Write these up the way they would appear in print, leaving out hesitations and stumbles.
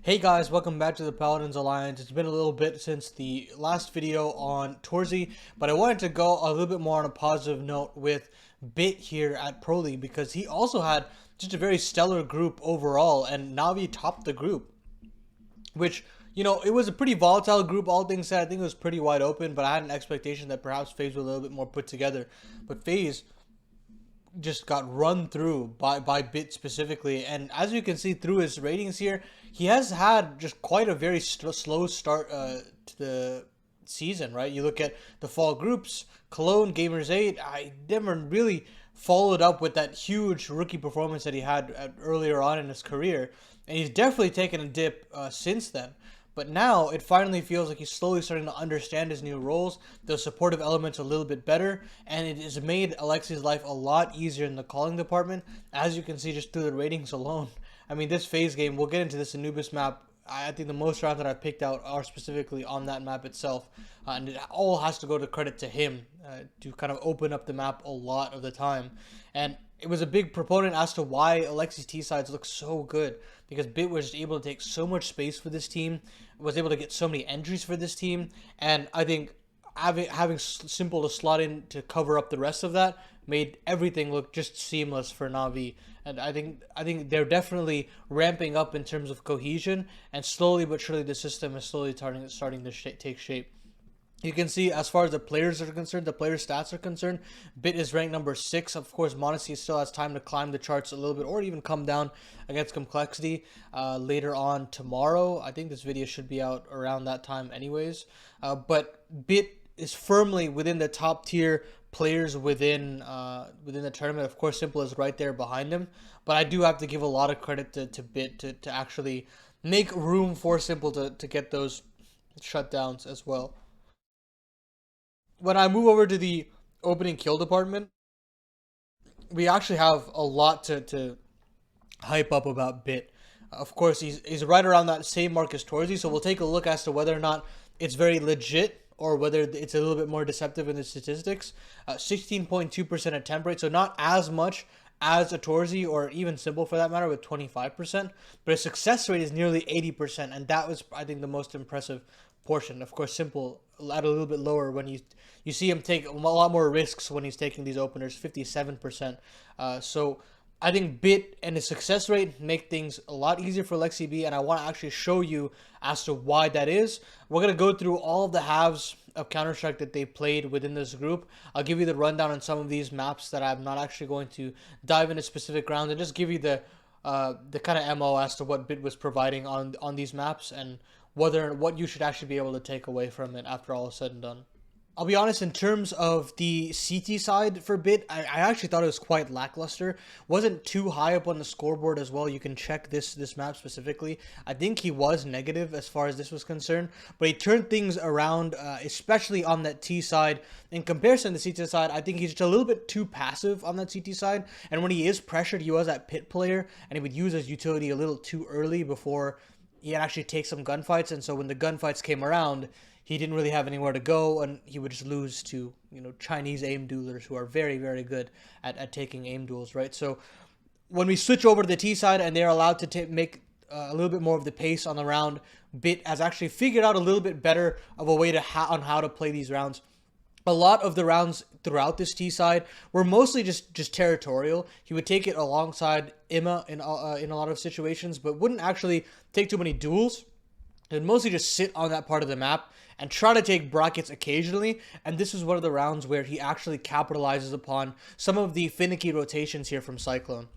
Hey guys, welcome back to the Paladins Alliance. It's been a little bit since the last video on Torzy, but I wanted to go a little bit more on a positive note with Bit here at Pro League because he also had just a very stellar group overall, and Navi topped the group, which, it was a pretty volatile group, all things said. I think it was pretty wide open, but I had an expectation that perhaps FaZe was a little bit more put together. But FaZe just got run through by Bit specifically, and as you can see through his ratings here, he has had just quite a very slow start to the season, right? You look at the fall groups, Cologne, Gamers 8, I never really followed up with that huge rookie performance that he had earlier on in his career, and he's definitely taken a dip since then. But now it finally feels like he's slowly starting to understand his new roles, the supportive elements a little bit better, and it has made Alexi's life a lot easier in the calling department, as you can see just through the ratings alone. I mean, this FaZe game, we'll get into this Anubis map. I think the most rounds that I've picked out are specifically on that map itself, and it all has to go to credit to him to kind of open up the map a lot of the time. And it was a big proponent as to why Alexi's T-sides look so good, because Bit was able to take so much space for this team, was able to get so many entries for this team, and I think having Simple to slot in to cover up the rest of that made everything look just seamless for Navi. And I think they're definitely ramping up in terms of cohesion, and slowly but surely the system is slowly starting to take shape. You can see, as far as the players are concerned, the player stats are concerned, Bit is ranked number 6. Of course, Modesty still has time to climb the charts a little bit, or even come down against Complexity later on tomorrow. I think this video should be out around that time anyways. But Bit is firmly within the top tier players within the tournament. Of course, Simple is right there behind him, but I do have to give a lot of credit to Bit to actually make room for Simple to get those shutdowns as well. When I move over to the opening kill department, we actually have a lot to hype up about Bit. Of course, he's right around that same mark as Torzy, so we'll take a look as to whether or not it's very legit or whether it's a little bit more deceptive in the statistics. 16.2% attempt rate, so not as much as a Torzy or even Simple for that matter with 25%, but his success rate is nearly 80%, and that was, I think, the most impressive portion. Of course, Simple at a little bit lower when you see him take a lot more risks when he's taking these openers, 57%. So I think Bit and his success rate make things a lot easier for Lexi B, and I want to actually show you as to why that is. We're going to go through all of the halves of Counter-Strike that they played within this group. I'll give you the rundown on some of these maps that I'm not actually going to dive into specific rounds, and just give you the kind of MO as to what Bit was providing on these maps, and what you should actually be able to take away from it after all is said and done. I'll be honest, in terms of the CT side for Bit, I actually thought it was quite lackluster. Wasn't too high up on the scoreboard as well. You can check this map specifically. I think he was negative as far as this was concerned, but he turned things around, especially on that T side. In comparison to the CT side, I think he's just a little bit too passive on that CT side, and when he is pressured, he was that pit player, and he would use his utility a little too early before he actually take some gunfights, and so when the gunfights came around, he didn't really have anywhere to go, and he would just lose to, Chinese aim duelers who are very, very good at taking aim duels, right? So when we switch over to the T side and they're allowed to make a little bit more of the pace on the round, Bit has actually figured out a little bit better of a way on how to play these rounds. A lot of the rounds throughout this T side were mostly just territorial. He would take it alongside Imma in a lot of situations, but wouldn't actually take too many duels. He would mostly just sit on that part of the map and try to take brackets occasionally, and this is one of the rounds where he actually capitalizes upon some of the finicky rotations here from Cyclone.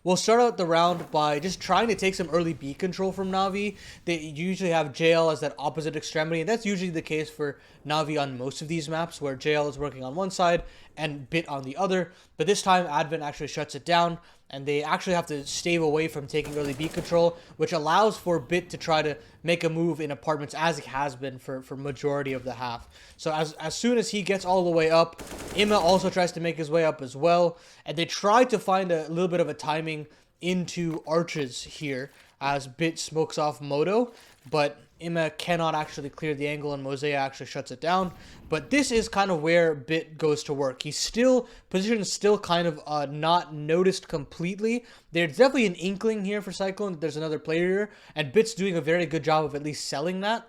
We'll start out the round by just trying to take some early B control from Navi. They usually have JL as that opposite extremity, and that's usually the case for Navi on most of these maps, where JL is working on one side and Bit on the other. But this time, Advent actually shuts it down, and they actually have to stave away from taking early B control, which allows for Bit to try to make a move in apartments, as it has been for majority of the half. So as soon as he gets all the way up, Imma also tries to make his way up as well, and they try to find a little bit of a timing into arches here as Bit smokes off Moto, but Ima cannot actually clear the angle, and Mosea actually shuts it down. But this is kind of where Bit goes to work. He's still, position is still kind of not noticed completely. There's definitely an inkling here for Cyclone that there's another player here, and Bit's doing a very good job of at least selling that.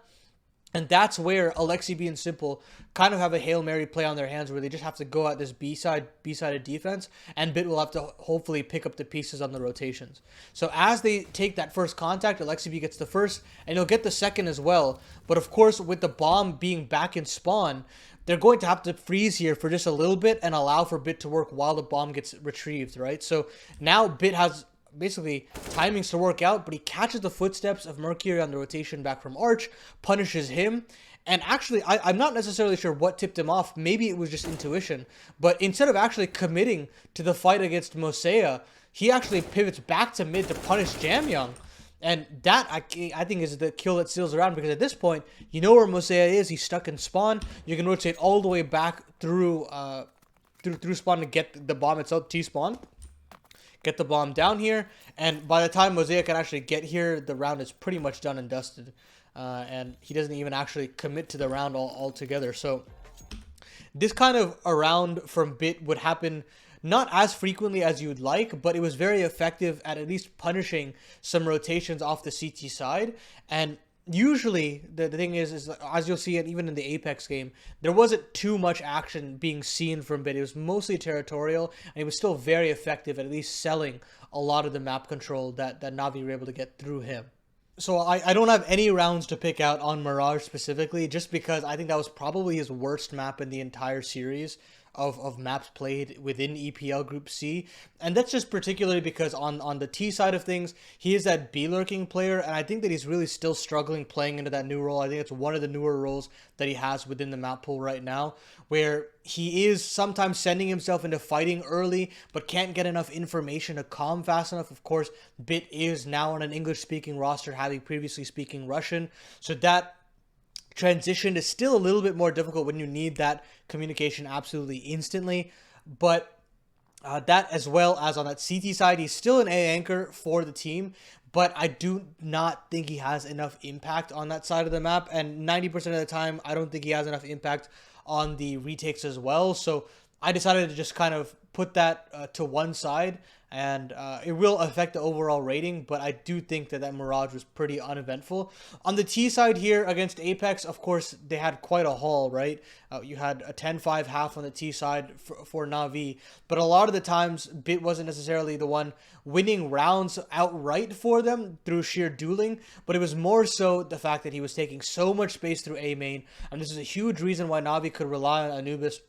And that's where Alexi B and Simple kind of have a Hail Mary play on their hands, where they just have to go at this B-sided defense, and Bit will have to hopefully pick up the pieces on the rotations. So as they take that first contact, Alexi B gets the first, and he'll get the second as well. But of course, with the bomb being back in spawn, they're going to have to freeze here for just a little bit and allow for Bit to work while the bomb gets retrieved, right? So now Bit has basically timings to work out, but he catches the footsteps of Mercury on the rotation back from Arch, punishes him, and actually I'm not necessarily sure what tipped him off. Maybe it was just intuition, but instead of actually committing to the fight against Mosea, he actually pivots back to mid to punish Jamyoung. And that, I think, is the kill that seals around, because at this point, you know where Mosea is. He's stuck in spawn. You can rotate all the way back through through spawn to get the bomb itself, T-spawn. Get the bomb down here, and by the time Mosea can actually get here, the round is pretty much done and dusted. And he doesn't even actually commit to the round altogether. So this kind of a round from Bit would happen not as frequently as you would like, but it was very effective at least punishing some rotations off the CT side. And usually the thing is as you'll see it even in the Apeks game, there wasn't too much action being seen from Bit. It was mostly territorial, and it was still very effective at least selling a lot of the map control that NAVI were able to get through him. So I don't have any rounds to pick out on Mirage specifically, just because I think that was probably his worst map in the entire series of maps played within EPL Group C. And that's just particularly because on the T side of things, he is that B-lurking player, and I think that he's really still struggling playing into that new role. I think it's one of the newer roles that he has within the map pool right now, where he is sometimes sending himself into fighting early, but can't get enough information to calm fast enough. Of course, Bit is now on an English-speaking roster, having previously speaking Russian, so that transition is still a little bit more difficult when you need that communication absolutely instantly. But that, as well as on that CT side, he's still an A anchor for the team, but I do not think he has enough impact on that side of the map, and 90% of the time I don't think he has enough impact on the retakes as well. So I decided to just kind of put that to one side, and it will affect the overall rating, but I do think that Mirage was pretty uneventful. On the T side here against Apeks, of course, they had quite a haul, right? You had a 10-5 half on the T side for NAVI, but a lot of the times, Bit wasn't necessarily the one winning rounds outright for them through sheer dueling, but it was more so the fact that he was taking so much space through A main, and this is a huge reason why NAVI could rely on Anubis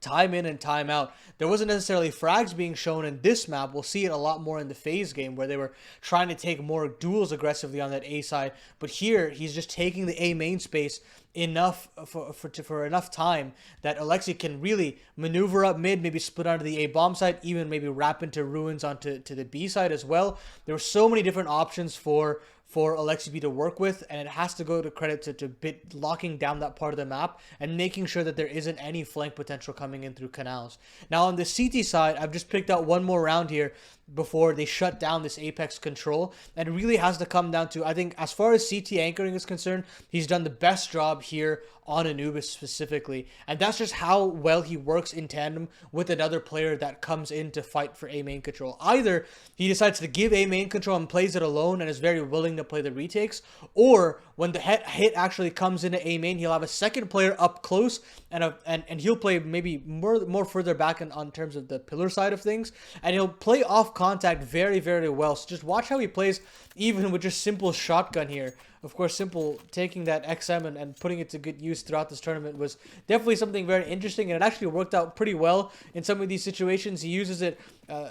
time in and time out. There wasn't necessarily frags being shown in this map. We'll see it a lot more in the FaZe game, where they were trying to take more duels aggressively on that A side. But here, he's just taking the A main space enough for enough time that Alexi can really maneuver up mid, maybe split onto the A bomb side, even maybe wrap into ruins onto the B side as well. There were so many different options for Alexi B to work with, and it has to go to credit to Bit locking down that part of the map and making sure that there isn't any flank potential coming in through canals. Now on the CT side, I've just picked out one more round here before they shut down this Apeks control, and it really has to come down to, I think, as far as CT anchoring is concerned, he's done the best job here on Anubis specifically, and that's just how well he works in tandem with another player that comes in to fight for A main control. Either he decides to give A main control and plays it alone and is very willing to play the retakes, or when the hit actually comes into A main, he'll have a second player up close, and he'll play maybe more further back on terms of the pillar side of things, and he'll play off contact very, very well. So just watch how he plays even with just simple shotgun here. Of course, Simple taking that XM and putting it to good use throughout this tournament was definitely something very interesting, and it actually worked out pretty well in some of these situations. He uses it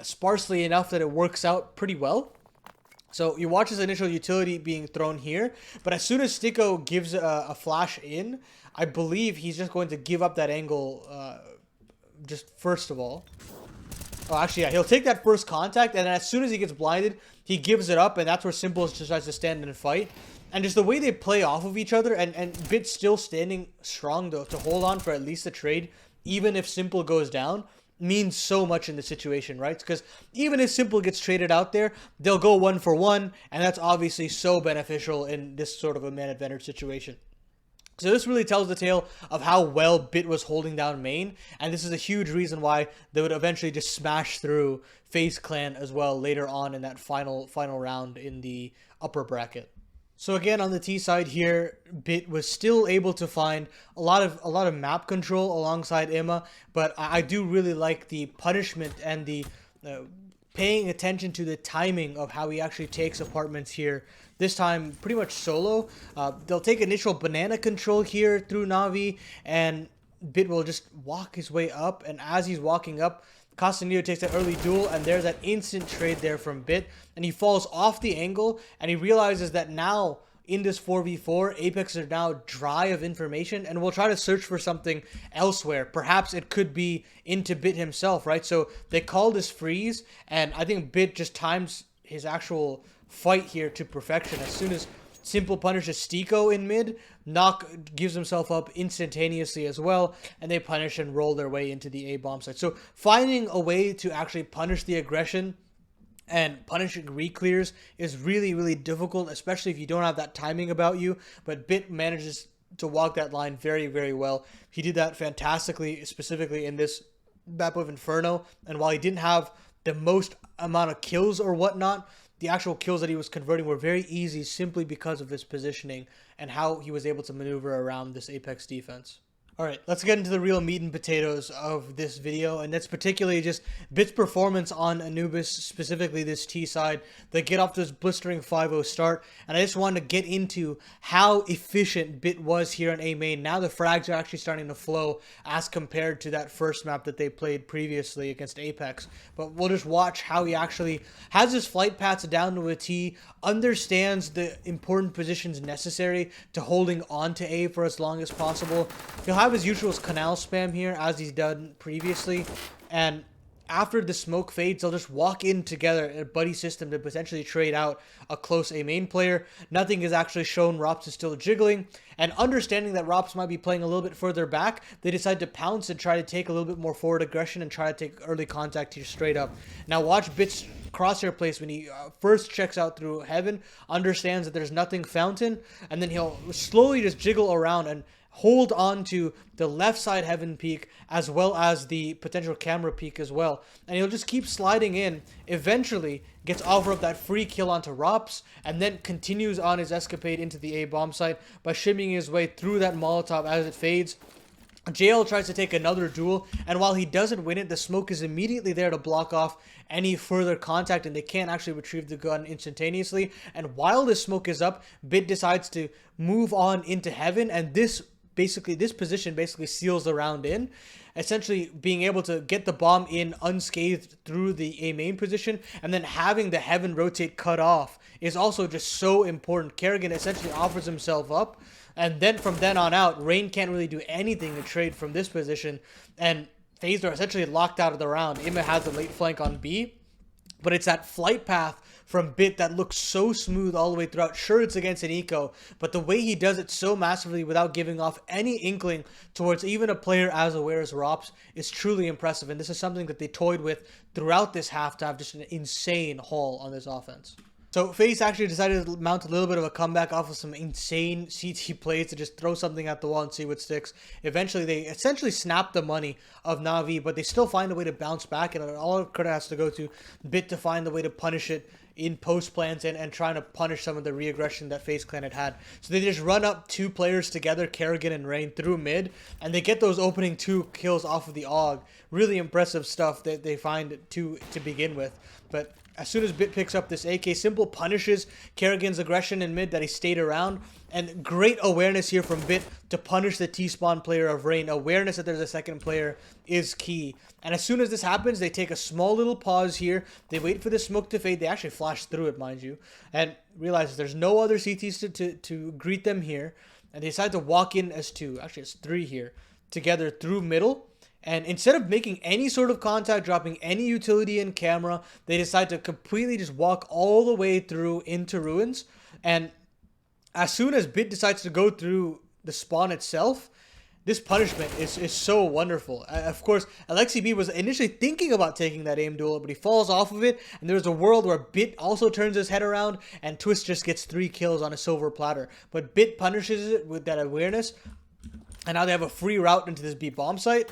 sparsely enough that it works out pretty well. So you watch his initial utility being thrown here, but as soon as Sticko gives a flash in, I believe he's just going to give up that angle just first of all. Oh, actually, yeah, he'll take that first contact, and then as soon as he gets blinded, he gives it up, and that's where Simple just tries to stand and fight. And just the way they play off of each other, and Bit's still standing strong to hold on for at least a trade, even if Simple goes down. means so much in the situation, right? Because even if Simple gets traded out there, they'll go 1-for-1, and that's obviously so beneficial in this sort of a man advantage situation. So this really tells the tale of how well Bit was holding down main, and this is a huge reason why they would eventually just smash through FaZe Clan as well later on in that final round in the upper bracket. So again, on the T side here, Bit was still able to find a lot of map control alongside Imma, but I do really like the punishment and the paying attention to the timing of how he actually takes apartments here. This time, pretty much solo. They'll take initial banana control here through Navi, and Bit will just walk his way up, and as he's walking up, Castanillo takes that early duel, and there's that instant trade there from Bit, and he falls off the angle, and he realizes that now in this 4v4, Apeks are now dry of information, and will try to search for something elsewhere. Perhaps it could be into Bit himself, right? So they call this freeze, and I think Bit just times his actual fight here to perfection. As soon as Simple punishes Stiko in mid, Knock gives himself up instantaneously as well, and they punish and roll their way into the A bomb site. So finding a way to actually punish the aggression and punishing re-clears is really, really difficult, especially if you don't have that timing about you. But Bit manages to walk that line very, very well. He did that fantastically, specifically in this map of Inferno. And while he didn't have the most amount of kills or whatnot, the actual kills that he was converting were very easy simply because of his positioning and how he was able to maneuver around this Apeks defense. Alright, let's get into the real meat and potatoes of this video, and that's particularly just Bit's performance on Anubis, specifically this T side. They get off this blistering 5-0 start, and I just wanted to get into how efficient Bit was here on A main. Now the frags are actually starting to flow as compared to that first map that they played previously against Apeks. But we'll just watch how he actually has his flight paths down to a T, understands the important positions necessary to holding on to A for as long as possible. He'll have his usual canal spam here as he's done previously, and after the smoke fades, they'll just walk in together in a buddy system to potentially trade out a close A main player. Nothing is actually shown. Rops is still jiggling, and understanding that Rops might be playing a little bit further back, they decide to pounce and try to take a little bit more forward aggression and try to take early contact here straight up. Now watch Bit's crosshair place when he first checks out through Heaven, understands that there's nothing fountain, and then he'll slowly just jiggle around and hold on to the left side Heaven peak as well as the potential camera peak as well, and he'll just keep sliding in. Eventually gets offer up that free kill onto Rops, and then continues on his escapade into the A bomb site by shimmying his way through that Molotov as it fades. JL tries to take another duel, and while he doesn't win it, the smoke is immediately there to block off any further contact, and they can't actually retrieve the gun instantaneously. And while the smoke is up, Bit decides to move on into Heaven, and this position basically seals the round in, essentially being able to get the bomb in unscathed through the A main position, and then having the Heaven rotate cut off is also just so important. Kerrigan essentially offers himself up, and then from then on out, Rain can't really do anything to trade from this position, and FaZe are essentially locked out of the round. Imma has the late flank on B, but it's that flight path from Bit that looks so smooth all the way throughout. Sure, it's against an eco, but the way he does it so massively without giving off any inkling towards even a player as aware as Rops is truly impressive, and this is something that they toyed with throughout this half to have just an insane haul on this offense. So FaZe actually decided to mount a little bit of a comeback off of some insane CT plays to just throw something at the wall and see what sticks. Eventually, they essentially snap the money of Navi, but they still find a way to bounce back, and all credit has to go to Bit to find the way to punish it in post plans and trying to punish some of the re-aggression that FaZe Clan had. So they just run up two players together, Kerrigan and Rain, through mid, and they get those opening two kills off of the AUG. Really impressive stuff that they find to begin with. But as soon as Bit picks up this AK, Simple punishes Kerrigan's aggression in mid that he stayed around. And great awareness here from Bit to punish the T-spawn player of Rain. Awareness that there's a second player is key. And as soon as this happens, they take a small little pause here. They wait for the smoke to fade. They actually flash through it, mind you. And realize there's no other CTs to greet them here. And they decide to walk in as two. Actually, it's three here. Together through middle. And instead of making any sort of contact, dropping any utility in camera, they decide to completely just walk all the way through into ruins. And as soon as Bit decides to go through the spawn itself, this punishment is so wonderful. Of course, Alexi B was initially thinking about taking that aim duel, but he falls off of it, and there's a world where Bit also turns his head around, and Twist just gets 3 kills on a silver platter. But Bit punishes it with that awareness, and now they have a free route into this B bomb site.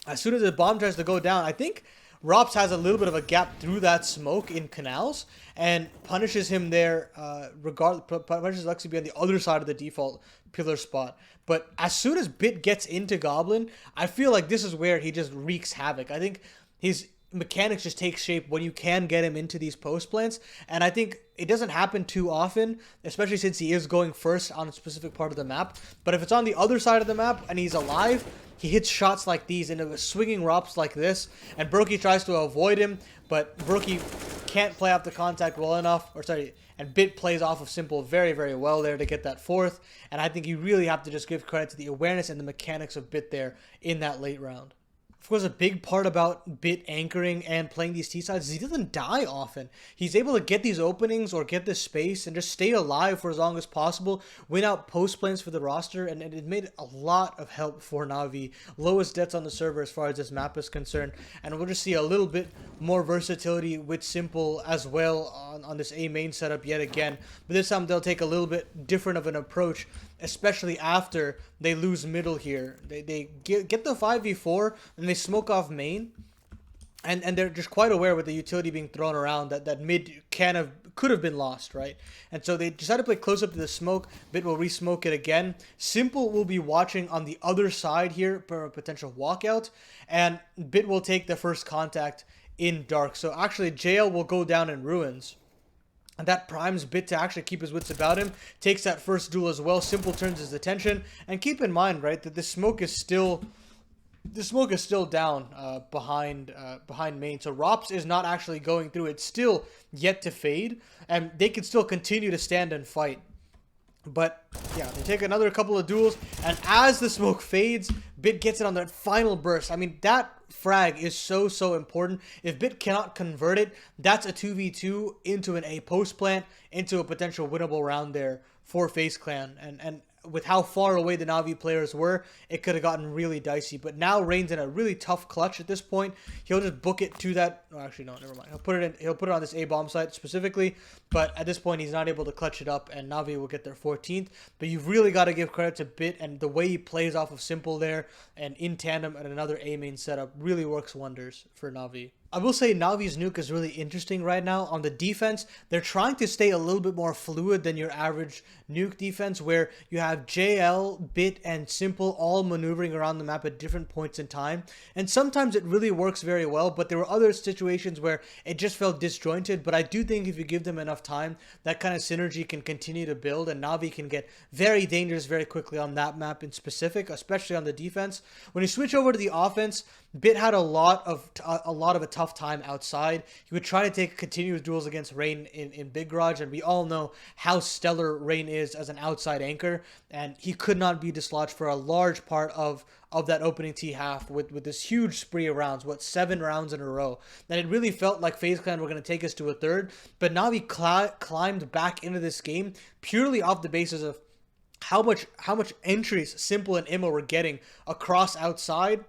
As soon as the bomb tries to go down, I think Rops has a little bit of a gap through that smoke in canals and punishes him there, punishes Alexi B on the other side of the default pillar spot. But as soon as Bit gets into Goblin, I feel like this is where he just wreaks havoc. I think his mechanics just take shape when you can get him into these post plants, and I think it doesn't happen too often, especially since he is going first on a specific part of the map. But if it's on the other side of the map and he's alive, he hits shots like these into swinging Rops like this, and Brokey tries to avoid him, but Brokey can't play off the contact well enough, and Bit plays off of Simple very, very well there to get that 4th, and I think you really have to just give credit to the awareness and the mechanics of Bit there in that late round. Of course, a big part about Bit anchoring and playing these T-sides is he doesn't die often. He's able to get these openings or get this space and just stay alive for as long as possible, win out post planes for the roster, and it made a lot of help for Navi. Lowest deaths on the server as far as this map is concerned, and we'll just see a little bit more versatility with Simple as well on this A main setup yet again. But this time they'll take a little bit different of an approach, especially after they lose middle here. They get the 5v4 and they smoke off main, and they're just quite aware with the utility being thrown around that mid could have been lost, right? And so they decide to play close up to the smoke. Bit will re-smoke it again. Simple will be watching on the other side here for a potential walkout, and Bit will take the first contact in dark. So actually JL will go down in ruins. And that primes Bit to actually keep his wits about him. Takes that first duel as well. Simple turns his attention. And keep in mind, right, that the smoke is still down behind main. So Rops is not actually going through. It's still yet to fade. And they can still continue to stand and fight. But yeah, they take another couple of duels, and as the smoke fades, Bit gets it on that final burst. I mean, that frag is so important. If Bit cannot convert it, that's a 2v2 into an A post plant, into a potential winnable round there for FaZe Clan. And with how far away the Navi players were, it could have gotten really dicey. But now Rain's in a really tough clutch at this point. He'll just book it to that. Oh, actually, no, never mind. He'll put it on this A bomb site specifically. But at this point, he's not able to clutch it up, and Navi will get their 14th. But you've really got to give credit to Bit, and the way he plays off of Simple there and in tandem at another A main setup really works wonders for Navi. I will say Navi's nuke is really interesting right now. On the defense, they're trying to stay a little bit more fluid than your average nuke defense, where you have JL, Bit, and Simple all maneuvering around the map at different points in time. And sometimes it really works very well, but there were other situations where it just felt disjointed. But I do think if you give them enough time, that kind of synergy can continue to build, and Navi can get very dangerous very quickly on that map in specific, especially on the defense. When you switch over to the offense, Bit had a lot of a tough time outside. He would try to take continuous duels against Rain in Big Garage, and we all know how stellar Rain is as an outside anchor, and he could not be dislodged for a large part of that opening T half with this huge spree of rounds, 7 rounds in a row. And it really felt like FaZe Clan were going to take us to a third, but Navi climbed back into this game purely off the basis of how much entries Simple and Immo were getting across outside,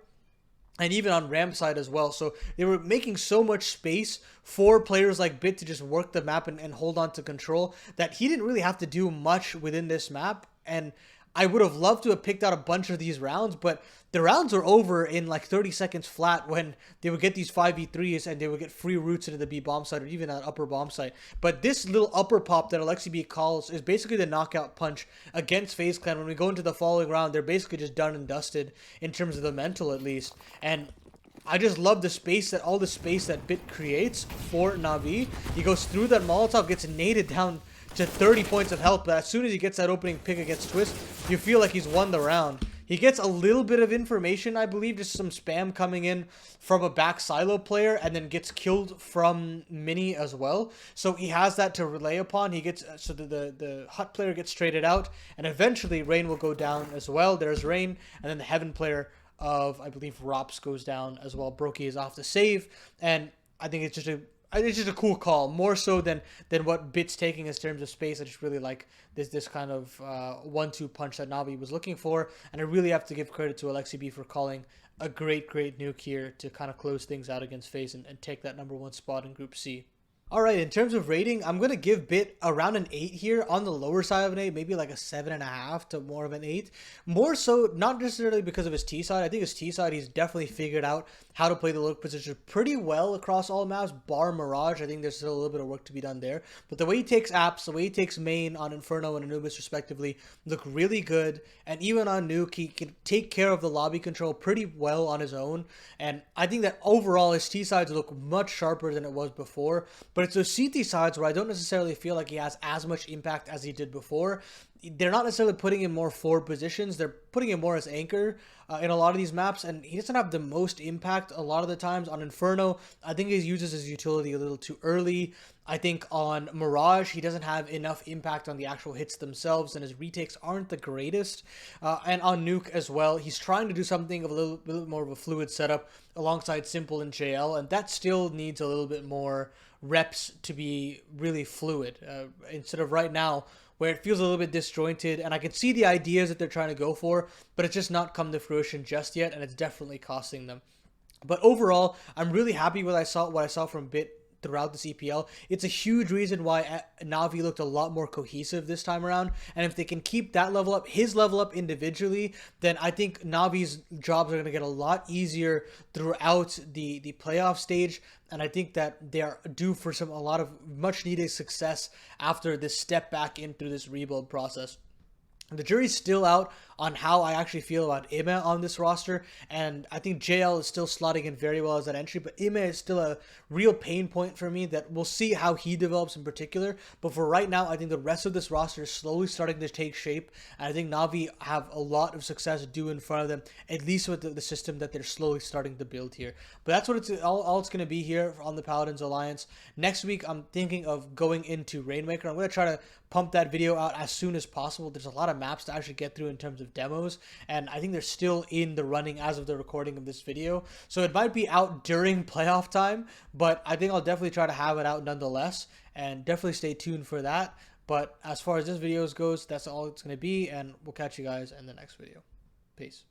and even on ramp side as well. So they were making so much space for players like Bit to just work the map and hold on to control, that he didn't really have to do much within this map. And I would have loved to have picked out a bunch of these rounds, but the rounds were over in like 30 seconds flat when they would get these 5v3s and they would get free routes into the B bomb site or even that upper bomb site. But this little upper pop that Alexi B calls is basically the knockout punch against FaZe Clan. When we go into the following round, they're basically just done and dusted in terms of the mental, at least. And I just love all the space that Bit creates for Navi. He goes through that Molotov, gets naded down to 30 points of health, but as soon as he gets that opening pick against Twist, you feel like he's won the round. He gets a little bit of information, I believe, just some spam coming in from a back silo player, and then gets killed from Mini as well. So he has that to relay upon. He gets so the Hut player gets traded out, and eventually Rain will go down as well. There's Rain, and then the Heaven player of, I believe, Rops goes down as well. Brokey is off the save, and I think it's just it's just a cool call, more so than what Bit's taking in terms of space. I just really like this kind of 1-2 punch that Navi was looking for, and I really have to give credit to Alexi B for calling a great nuke here to kind of close things out against FaZe and take that #1 spot in Group C. All right, in terms of rating, I'm going to give Bit around an 8 here, on the lower side of an 8, maybe like a 7.5 to more of an 8. More so, not necessarily because of his T side. I think his T side, he's definitely figured out how to play the look position pretty well across all maps, bar Mirage. I think there's still a little bit of work to be done there. But the way he takes apps, the way he takes main on Inferno and Anubis respectively, look really good. And even on Nuke, he can take care of the lobby control pretty well on his own. And I think that overall, his T sides look much sharper than it was before. But it's those CT sides where I don't necessarily feel like he has as much impact as he did before. They're not necessarily putting him more forward positions. They're putting him more as anchor in a lot of these maps, and he doesn't have the most impact a lot of the times. On Inferno, I think he uses his utility a little too early. I think on Mirage, he doesn't have enough impact on the actual hits themselves, and his retakes aren't the greatest. And on Nuke as well, he's trying to do something of a little more of a fluid setup alongside Simple and JL, and that still needs a little bit more reps to be really fluid. Instead of right now, where it feels a little bit disjointed, and I can see the ideas that they're trying to go for, but it's just not come to fruition just yet, and it's definitely costing them. But overall, I'm really happy with what I saw from Bit throughout the CPL. It's a huge reason why Navi looked a lot more cohesive this time around, and if they can keep that level up, his level up individually, then I think Navi's jobs are going to get a lot easier throughout the playoff stage, and I think that they are due for a lot of much needed success after this step back in through this rebuild process. The jury's still out on how I actually feel about Ime on this roster, and I think JL is still slotting in very well as that entry, but Ime is still a real pain point for me that we'll see how he develops in particular. But for right now, I think the rest of this roster is slowly starting to take shape, and I think Navi have a lot of success due in front of them, at least with the system that they're slowly starting to build here. But that's what it's all it's going to be here on the Paladins Alliance. Next week, I'm thinking of going into Rainmaker. I'm going to try to pump that video out as soon as possible. There's a lot of maps to actually get through in terms of demos, and I think they're still in the running as of the recording of this video, so it might be out during playoff time, but I think I'll definitely try to have it out nonetheless, and definitely stay tuned for that. But as far as this video goes, that's all it's going to be, and we'll catch you guys in the next video. Peace.